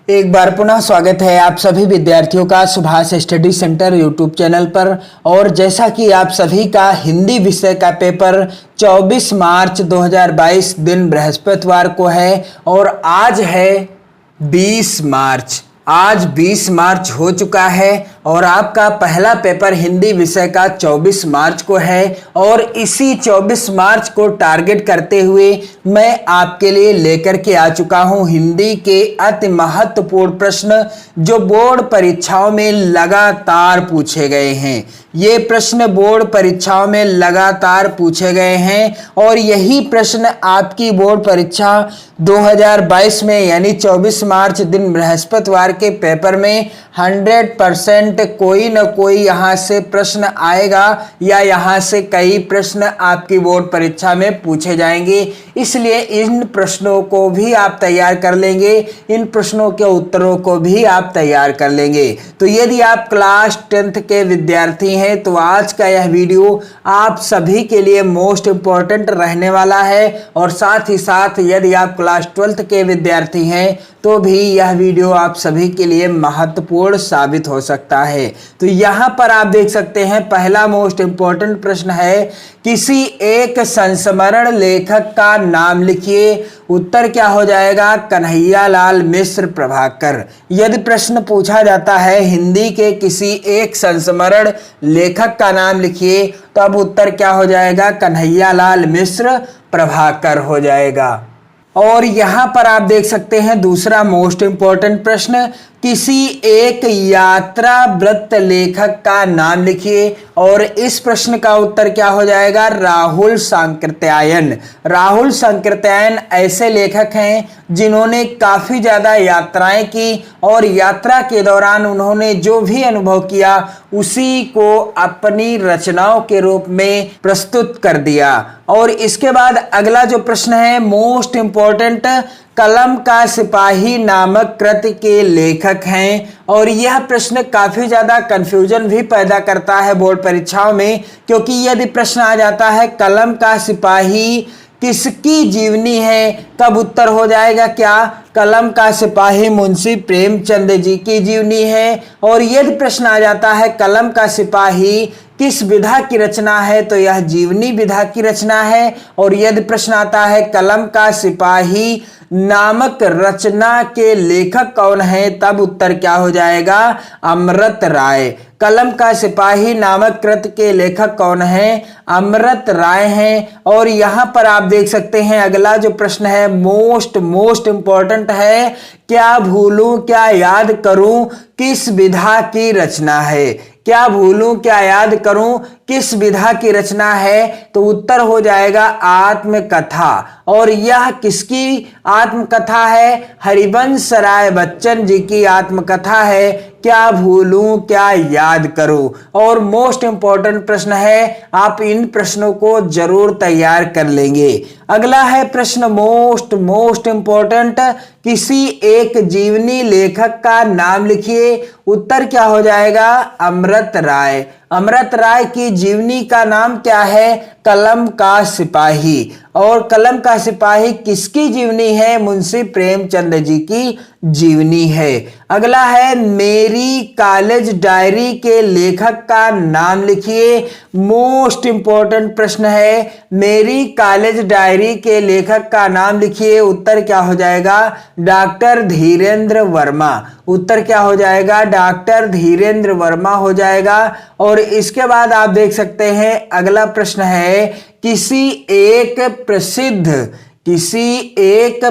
एक बार पुनः स्वागत है आप सभी विद्यार्थियों का Subhash study centre YouTube channel पर। और जैसा कि आप सभी का हिंदी विषय का पेपर 24 मार्च 2022 दिन बृहस्पतिवार को है और आज है 20 मार्च। आज 20 मार्च हो चुका है और आपका पहला पेपर हिंदी विषय का 24 मार्च को है। और इसी 24 मार्च को टारगेट करते हुए मैं आपके लिए लेकर के आ चुका हूं हिंदी के अति महत्वपूर्ण प्रश्न जो बोर्ड परीक्षाओं में लगातार पूछे गए हैं। ये प्रश्न बोर्ड परीक्षाओं में लगातार पूछे गए हैं और यही प्रश्न आपकी बोर्ड परीक्षा 2022 में यानी 24 मार्च दिन बृहस्पतिवार के पेपर में 100% कोई न कोई यहाँ से प्रश्न आएगा या यहाँ से कई प्रश्न आपकी बोर्ड परीक्षा में पूछे जाएंगे। इसलिए इन प्रश्नों को भी आप तैयार कर लेंगे, इन प्रश्नों के उत्तरों को भी आप तैयार कर लेंगे। तो यदि आप क्लास 10th के विद्यार्थी हैं तो आज का यह वीडियो आप सभी के लिए मोस्ट इंपॉर्टेंट रहने वाला है। और साथ ही साथ यदि आप क्लास 12th के विद्यार्थी हैं तो भी यह वीडियो आप सभी के लिए महत्वपूर्ण साबित हो सकता है। तो यहाँ पर आप देख सकते हैं पहला मोस्ट इंपॉर्टेंट प्रश्न है, किसी एक संस्मरण लेखक का नाम लिखिए। उत्तर क्या हो जाएगा? कन्हैयालाल मिश्र प्रभाकर। यदि प्रश्न पूछा जाता है हिंदी के किसी एक संस्मरण लेखक का नाम लिखिए तो अब उत्तर क्या हो जाएगा? कन्हैयालाल मिश्र प्रभाकर हो जाएगा। और यहाँ पर आप देख सकते हैं दूसरा मोस्ट इंपॉर्टेंट प्रश्न, किसी एक यात्रा वृत्त लेखक का नाम लिखिए। और इस प्रश्न का उत्तर क्या हो जाएगा? राहुल सांकृत्यायन। राहुल सांकृत्यायन ऐसे लेखक हैं जिन्होंने काफी ज्यादा यात्राएं की और यात्रा के दौरान उन्होंने जो भी अनुभव किया उसी को अपनी रचनाओं के रूप में प्रस्तुत कर दिया। और इसके बाद अगला जो प्रश्न है मोस्ट इंपॉर्टेंट, कलम का सिपाही नामक कृति के लेखक हैं। और यह प्रश्न काफी ज्यादा कंफ्यूजन भी पैदा करता है बोर्ड परीक्षाओं में, क्योंकि यदि प्रश्न आ जाता है कलम का सिपाही किसकी जीवनी है तब उत्तर हो जाएगा क्या? कलम का सिपाही मुंशी प्रेमचंद जी की जीवनी है। और यदि प्रश्न आ जाता है कलम का सिपाही किस विधा की रचना है तो यह जीवनी विधा की रचना है। और यदि प्रश्न आता है कलम का सिपाही नामक रचना के लेखक कौन है तब उत्तर क्या हो जाएगा? अमृत राय। कलम का सिपाही नामक कृति के लेखक कौन है? अमृत राय हैं। और यहाँ पर आप देख सकते हैं अगला जो प्रश्न है मोस्ट इंपॉर्टेंट है, क्या भूलूं क्या याद करूं किस विधा की रचना है? क्या भूलूं क्या याद करूं किस विधा की रचना है तो उत्तर हो जाएगा आत्मकथा। और यह किसकी आत्मकथा है? हरिवंश राय बच्चन जी की आत्मकथा है, क्या भूलूं क्या याद करूं। और मोस्ट इंपॉर्टेंट प्रश्न है, आप इन प्रश्नों को जरूर तैयार कर लेंगे। अगला है प्रश्न मोस्ट इंपॉर्टेंट, किसी एक जीवनी लेखक का नाम लिखिए। उत्तर क्या हो जाएगा? अमृत राय। अमृत राय की जीवनी का नाम क्या है? कलम का सिपाही। और कलम का सिपाही किसकी जीवनी है? मुंशी प्रेमचंद जी की जीवनी है। अगला है मेरी कॉलेज डायरी के लेखक का नाम लिखिए। मोस्ट इंपॉर्टेंट प्रश्न है, मेरी कॉलेज डायरी के लेखक का नाम लिखिए। उत्तर क्या हो जाएगा? डॉक्टर धीरेन्द्र वर्मा। उत्तर क्या हो जाएगा? डॉक्टर धीरेन्द्र वर्मा हो जाएगा। और इसके बाद आप देख सकते हैं अगला प्रश्न है, किसी एक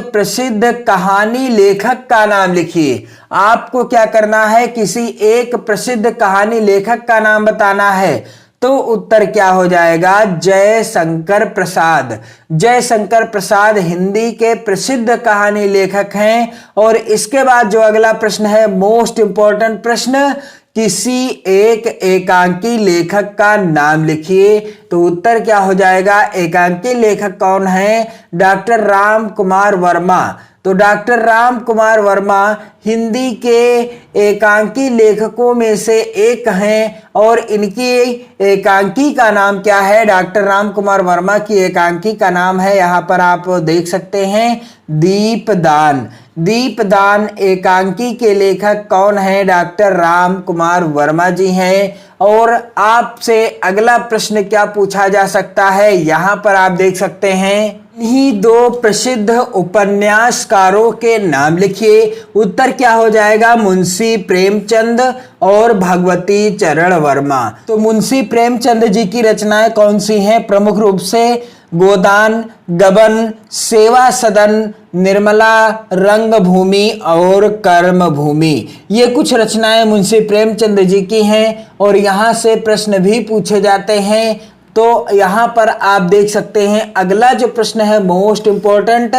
प्रसिद्ध कहानी लेखक का नाम लिखिए। आपको क्या करना है? किसी एक प्रसिद्ध कहानी लेखक का नाम बताना है। तो उत्तर क्या हो जाएगा? जयशंकर प्रसाद। जयशंकर प्रसाद हिंदी के प्रसिद्ध कहानी लेखक हैं। और इसके बाद जो अगला प्रश्न है मोस्ट इंपॉर्टेंट प्रश्न, किसी एक एकांकी लेखक का नाम लिखिए। तो उत्तर क्या हो जाएगा? एकांकी लेखक कौन है? डॉक्टर राम कुमार वर्मा। तो डॉक्टर राम कुमार वर्मा हिंदी के एकांकी लेखकों में से एक हैं। और इनकी एकांकी का नाम क्या है? डॉक्टर राम कुमार वर्मा की एकांकी का नाम है, यहाँ पर आप देख सकते हैं, दीपदान। दीपदान एकांकी के लेखक कौन है? डॉक्टर राम कुमार वर्मा जी हैं। और आपसे अगला प्रश्न क्या पूछा जा सकता है, यहाँ पर आप देख सकते हैं, इन्हीं दो प्रसिद्ध उपन्यासकारों के नाम लिखिए। उत्तर क्या हो जाएगा? मुंशी प्रेमचंद और भगवती चरण वर्मा। तो मुंशी प्रेमचंद जी की रचनाएं कौन सी हैं? प्रमुख रूप से गोदान, गबन, सेवा सदन, निर्मला, रंगभूमि और कर्मभूमि, ये कुछ रचनाएं मुंशी प्रेमचंद जी की हैं और यहाँ से प्रश्न भी पूछे जाते हैं। तो यहाँ पर आप देख सकते हैं अगला जो प्रश्न है मोस्ट इंपॉर्टेंट,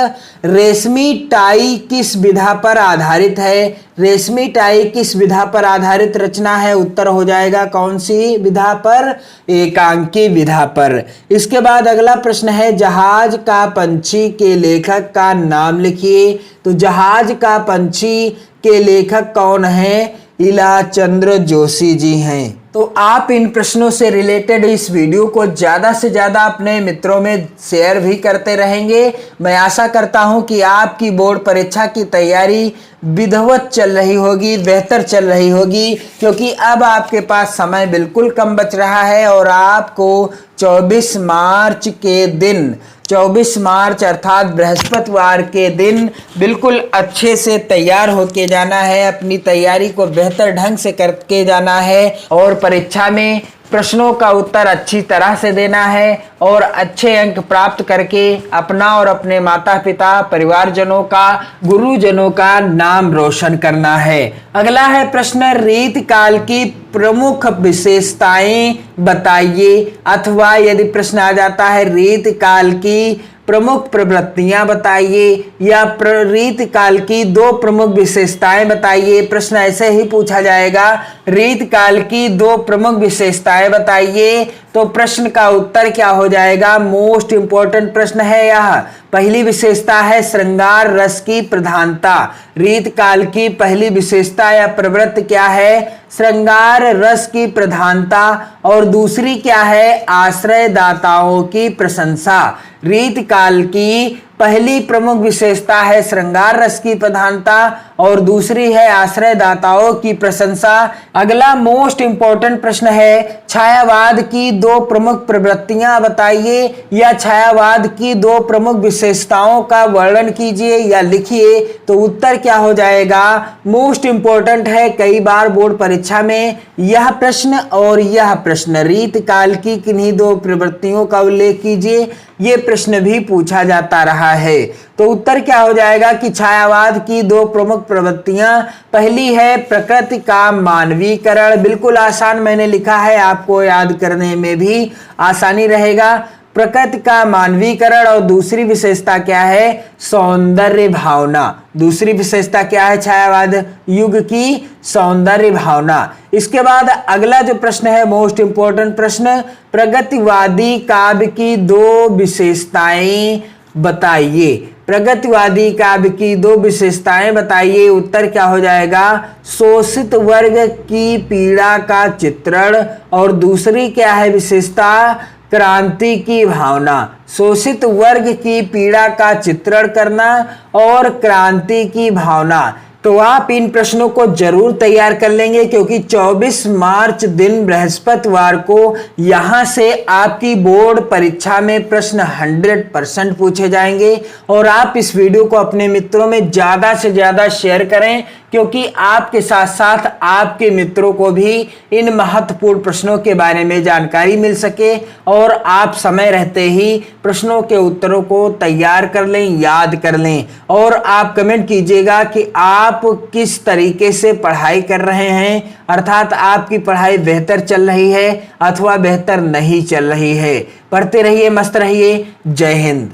रेशमी टाई किस विधा पर आधारित है? रेशमी टाई किस विधा पर आधारित रचना है? उत्तर हो जाएगा कौन सी विधा पर? एकांकी विधा पर। इसके बाद अगला प्रश्न है जहाज का पंछी के लेखक का नाम लिखिए। तो जहाज का पंछी के लेखक कौन है? इलाचंद्र जोशी जी हैं। तो आप इन प्रश्नों से रिलेटेड इस वीडियो को ज़्यादा से ज़्यादा अपने मित्रों में शेयर भी करते रहेंगे। मैं आशा करता हूं कि आपकी बोर्ड परीक्षा की तैयारी विधिवत चल रही होगी, बेहतर चल रही होगी, क्योंकि अब आपके पास समय बिल्कुल कम बच रहा है और आपको 24 मार्च अर्थात बृहस्पतिवार के दिन बिल्कुल अच्छे से तैयार होके जाना है, अपनी तैयारी को बेहतर ढंग से करके जाना है और परीक्षा में प्रश्नों का उत्तर अच्छी तरह से देना है और अच्छे अंक प्राप्त करके अपना और अपने माता पिता, परिवारजनों का, गुरुजनों का नाम रोशन करना है। अगला है प्रश्न, रीतकाल की प्रमुख विशेषताएं बताइए। अथवा यदि प्रश्न आ जाता है रीतकाल की प्रमुख प्रवृत्तियां बताइए या रीतकाल की दो प्रमुख विशेषताएं बताइए, प्रश्न ऐसे ही पूछा जाएगा, रीतकाल की दो प्रमुख विशेषताएं बताइए। तो प्रश्न का उत्तर क्या हो जाएगा? मोस्ट इंपॉर्टेंट प्रश्न है यह। पहली विशेषता है श्रृंगार रस की प्रधानता। रीतकाल की पहली विशेषता या प्रवृत्ति क्या है? श्रृंगार रस की प्रधानता। और दूसरी क्या है? आश्रयदाताओं की प्रशंसा। रीतकाल की पहली प्रमुख विशेषता है श्रृंगार रस की प्रधानता और दूसरी है आश्रयदाताओं की प्रशंसा। अगला मोस्ट इंपॉर्टेंट प्रश्न है, छायावाद की दो प्रमुख प्रवृत्तियां बताइए या छायावाद की दो प्रमुख विशेषताओं का वर्णन कीजिए या लिखिए। तो उत्तर क्या हो जाएगा? मोस्ट इंपॉर्टेंट है, कई बार बोर्ड परीक्षा में यह प्रश्न और यह प्रश्न, रीतकाल की किन्हीं दो प्रवृत्तियों का उल्लेख कीजिए, ये प्रश्न भी पूछा जाता रहा है। तो उत्तर क्या हो जाएगा कि छायावाद की दो प्रमुख प्रवृत्तियां, पहली है प्रकृति का मानवीकरण, बिल्कुल आसान मैंने लिखा है, आपको याद करने में भी आसानी रहेगा, प्रकृति का मानवीकरण। और दूसरी विशेषता क्या है? सौंदर्य भावना। दूसरी विशेषता क्या है छायावाद युग की? सौंदर्य भावना। इसके बाद अगला जो प्रश्न है मोस्ट इंपॉर्टेंट प्रश्न, प्रगतिवादी काव्य की दो विशेषताएं बताइए। प्रगतिवादी काव्य की दो विशेषताएं बताइए। उत्तर क्या हो जाएगा? शोषित वर्ग की पीड़ा का चित्रण। और दूसरी क्या है विशेषता? क्रांति की भावना। शोषित वर्ग की पीड़ा का चित्रण करना और क्रांति की भावना। तो आप इन प्रश्नों को जरूर तैयार कर लेंगे क्योंकि 24 मार्च दिन बृहस्पतिवार को यहां से आपकी बोर्ड परीक्षा में प्रश्न 100% पूछे जाएंगे। और आप इस वीडियो को अपने मित्रों में ज्यादा से ज्यादा शेयर करें क्योंकि आपके साथ साथ आपके मित्रों को भी इन महत्वपूर्ण प्रश्नों के बारे में जानकारी मिल सके और आप समय रहते ही प्रश्नों के उत्तरों को तैयार कर लें, याद कर लें। और आप कमेंट कीजिएगा कि आप किस तरीके से पढ़ाई कर रहे हैं, अर्थात आपकी पढ़ाई बेहतर चल रही है अथवा बेहतर नहीं चल रही है। पढ़ते रहिए, मस्त रहिए। जय हिंद।